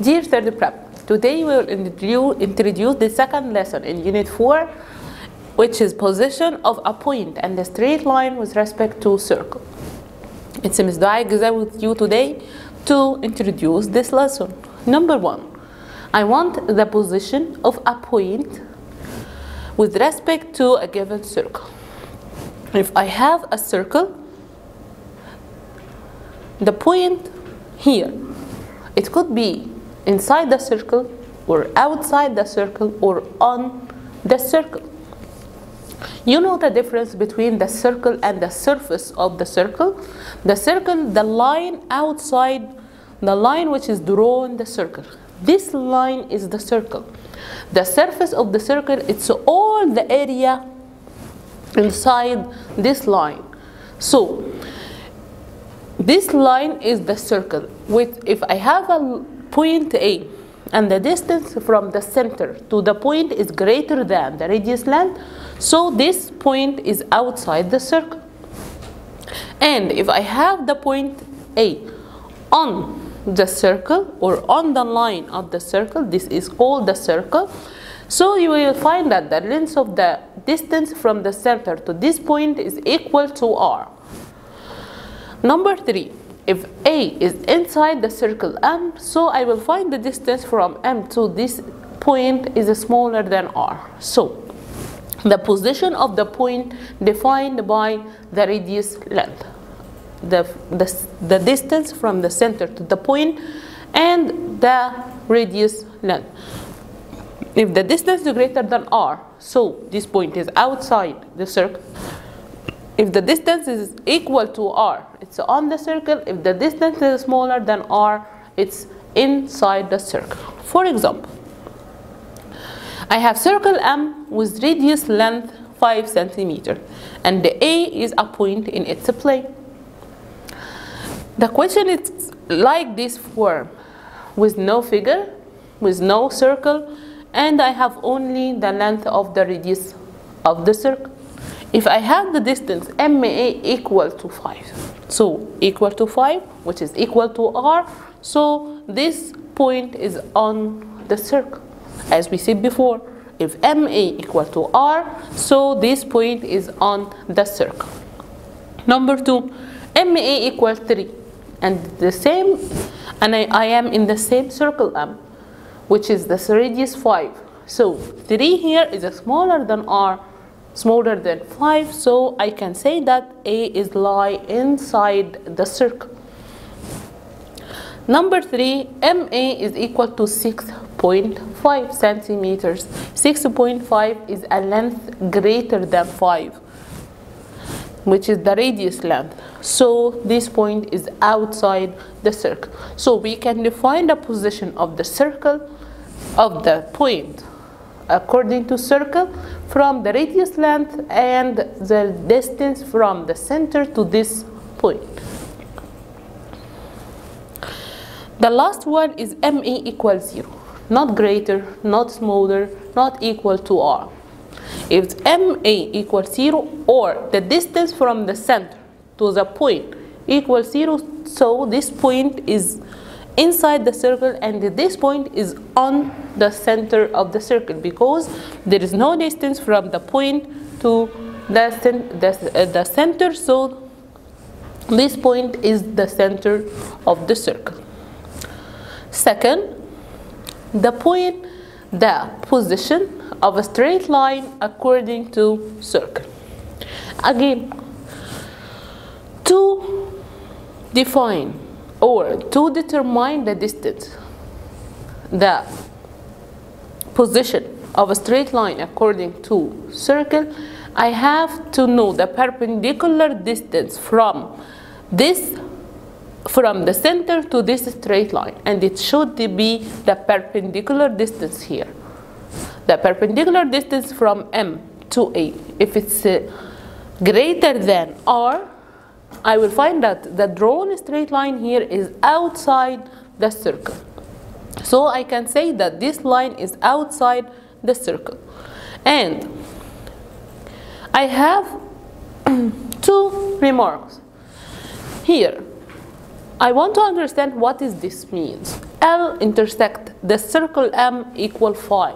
Dear third prep, today we will introduce the second lesson in Unit 4, which is position of a point and a straight line with respect to circle. It's Ms. Da'ai Gizawi with you today to introduce this lesson. Number 1, I want the position of a point with respect to a given circle. If I have a circle, the point here, it could be inside the circle or outside the circle or on the circle. You know the difference between the circle and the surface of the circle. The circle, the line outside, the line which is drawn the circle. This line is the circle. The surface of the circle, it's all the area inside this line. So this line is the circle. If I have a point A and the distance from the center to the point is greater than the radius length, so this point is outside the circle. And if I have the point A on the circle or on the line of the circle, this is called the circle. So you will find that the length of the distance from the center to this point is equal to R. Number 3, if A is inside the circle M, so I will find the distance from M to this point is smaller than R. So the position of the point defined by the radius length, the distance from the center to the point and the radius length. If the distance is greater than R, so this point is outside the circle. If the distance is equal to R, it's on the circle. If the distance is smaller than R, it's inside the circle. For example, I have circle M with radius length 5 centimeters, and the A is a point in its plane. The question is like this form, with no figure, with no circle, and I have only the length of the radius of the circle. If I have the distance MA equal to 5, so equal to 5, which is equal to R, so this point is on the circle. As we said before, if MA equal to R, so this point is on the circle. Number 2, MA equals 3, and the same, and I am in the same circle M, which is the radius 5. So 3 here is smaller than R, smaller than 5, so I can say that A is lie inside the circle. Number 3, MA is equal to 6.5 centimeters. 6.5 is a length greater than 5, which is the radius length. So this point is outside the circle. So we can define the position of the circle, of the point, according to circle, from the radius length and the distance from the center to this point. The last one is MA equals 0, not greater, not smaller, not equal to R. If MA equals 0 or the distance from the center to the point equals 0, so this point is inside the circle and this point is on the center of the circle, because there is no distance from the point to the center, so this point is the center of the circle. Second, the position of a straight line according to circle. Again, to define or to determine the distance, the position of a straight line according to circle, I have to know the perpendicular distance from the center to this straight line, and it should be the perpendicular distance here. The perpendicular distance from M to A, if it's greater than R, I will find that the drawn straight line here is outside the circle. So I can say that this line is outside the circle. And I have two remarks here. I want to understand what is this means. L intersect the circle M equal phi.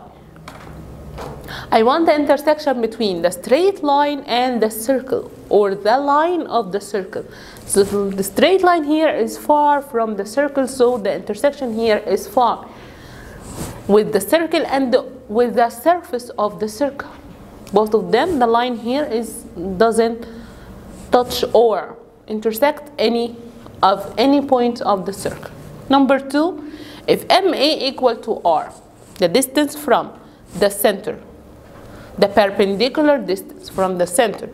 I want the intersection between the straight line and the circle, or the line of the circle. So the straight line here is far from the circle, so the intersection here is far with the circle and with the surface of the circle. Both of them, the line here doesn't touch or intersect any point of the circle. Number 2, if MA equal to R, the distance from the center, the perpendicular distance from the center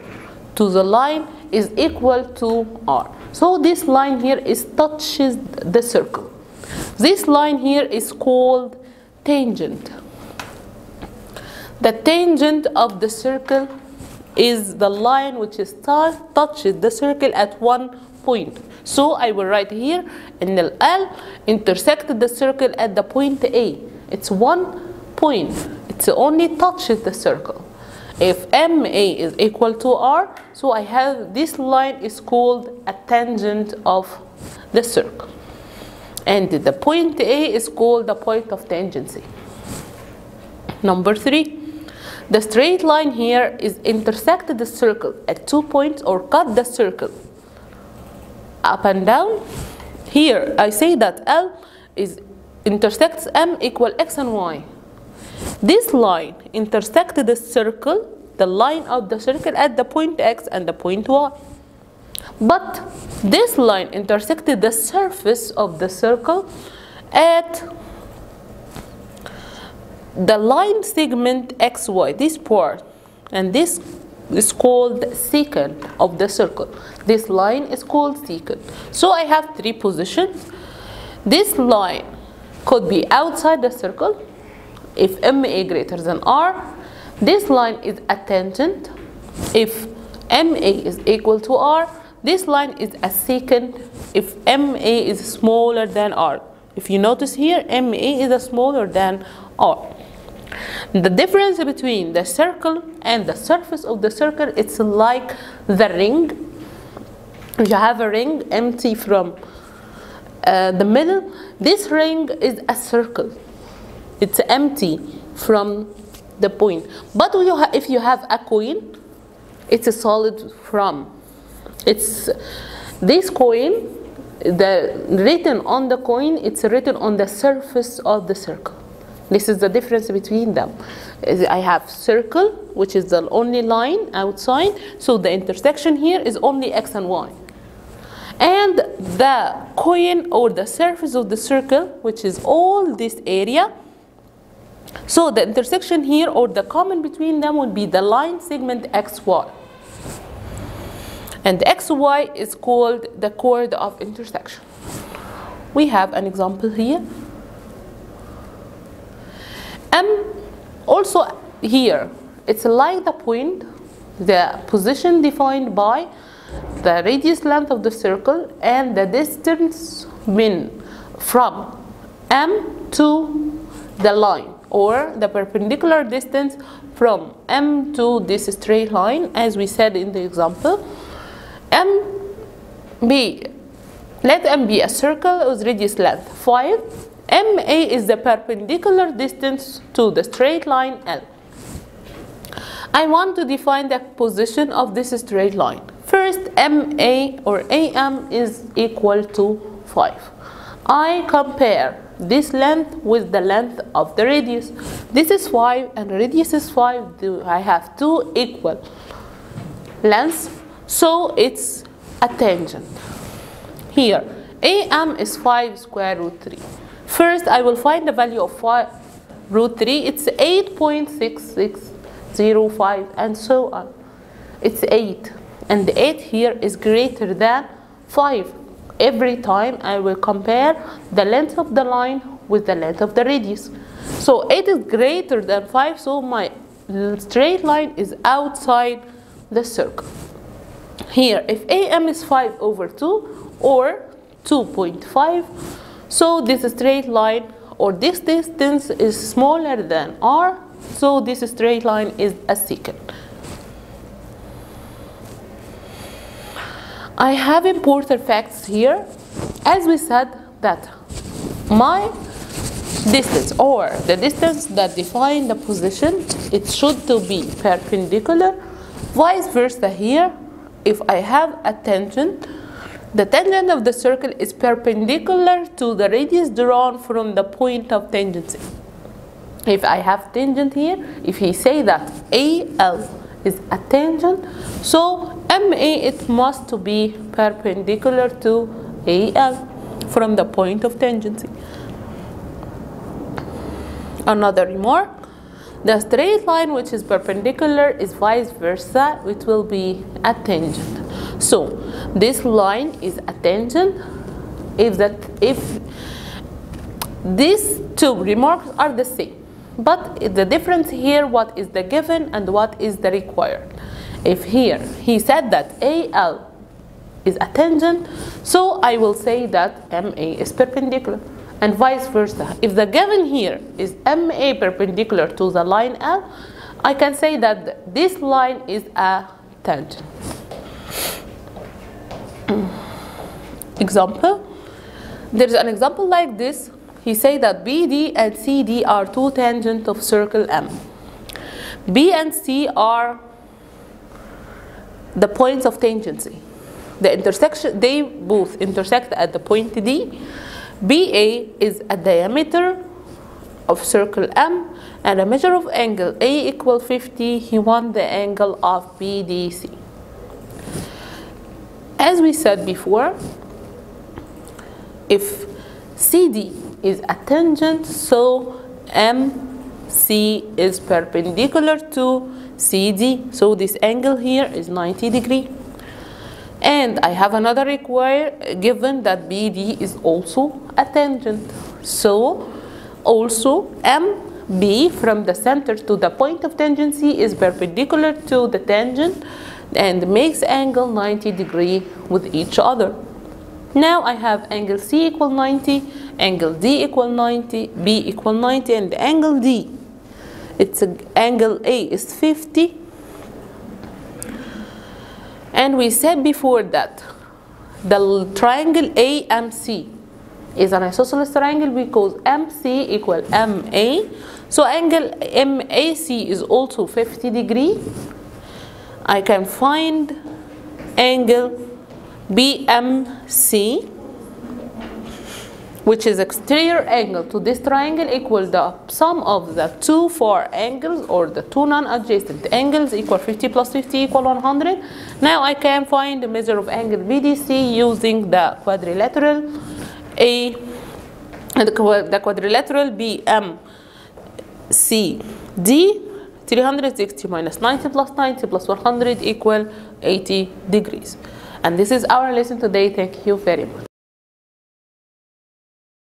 to the line is equal to R. So this line here touches the circle. This line here is called tangent. The tangent of the circle is the line which touches the circle at one point. So I will write here in the L intersected the circle at the point A. It's one point. It only touches the circle. If MA is equal to R, so I have this line is called a tangent of the circle. And the point A is called the point of tangency. Number 3, the straight line here is intersected the circle at 2 points, or cut the circle up and down. Here I say that L intersects M equal X and Y. This line intersected the circle, the line of the circle at the point X and the point Y. But this line intersected the surface of the circle at the line segment XY, this part, and this is called secant of the circle. This line is called secant. So I have 3 positions. This line could be outside the circle if MA greater than R. This line is a tangent. If MA is equal to R, this line is a secant if MA is smaller than R. If you notice here, MA is smaller than R. The difference between the circle and the surface of the circle, it's like the ring. If you have a ring empty from the middle, this ring is a circle. It's empty from the point. But if you have a coin, it's a solid from. It's this coin, the written on the coin, it's written on the surface of the circle. This is the difference between them. I have circle, which is the only line outside, so the intersection here is only X and Y. And the coin, or the surface of the circle, which is all this area, so the intersection here, or the common between them, would be the line segment XY. And XY is called the chord of intersection. We have an example here. Also here, it's like the point, the position defined by the radius length of the circle and the distance from M to the line, or the perpendicular distance from M to this straight line, as we said in the example. Let M be a circle with radius length 5. MA is the perpendicular distance to the straight line L. I want to define the position of this straight line. First, MA or AM is equal to 5. I compare this length with the length of the radius. This is 5 and radius is 5. I have 2 equal lengths, so it's a tangent. Here, AM is 5 square root 3. First, I will find the value of root 3. It's 8.6605 and so on. It's 8. And the 8 here is greater than 5. Every time I will compare the length of the line with the length of the radius. So 8 is greater than 5, so my straight line is outside the circle. Here, if AM is 5 over 2 or 2.5, so this straight line, or this distance, is smaller than R, so this straight line is a secant. I have important facts here. As we said that my distance, or the distance that define the position, it should to be perpendicular. Vice versa here, if I have a tangent, the tangent of the circle is perpendicular to the radius drawn from the point of tangency. If I have tangent here, if he say that AL is a tangent, so MA it must be perpendicular to AL from the point of tangency. Another remark, the straight line which is perpendicular is vice versa, it will be a tangent. So this line is a tangent if these two remarks are the same. But the difference here, what is the given and what is the required. If here he said that AL is a tangent, so I will say that MA is perpendicular, and vice versa. If the given here is MA perpendicular to the line L, I can say that this line is a tangent. Example, there is an example like this. He say that BD and CD are two tangents of circle M. B and C are the points of tangency. The intersection, they both intersect at the point D. BA is a diameter of circle M and a measure of angle A equal 50. He wants the angle of BDC. As we said before, if CD is a tangent, so MC is perpendicular to CD, so this angle here is 90 degrees. And I have another given that BD is also a tangent, so also MB from the center to the point of tangency is perpendicular to the tangent and makes angle 90 degrees with each other. Now I have angle C equal 90, angle D equal 90, B equal 90, and the angle D, its angle A is 50. And we said before that the triangle AMC is an isosceles triangle because MC equal MA. So angle MAC is also 50 degrees. I can find angle BMC, which is exterior angle to this triangle, equal the sum of the two far angles or the two non-adjacent angles equal 50 plus 50 equal 100. Now I can find the measure of angle BDC using the quadrilateral the quadrilateral BMCD. 360 minus 90 plus 90 plus 100 equal 80 degrees. And this is our lesson today. Thank you very much.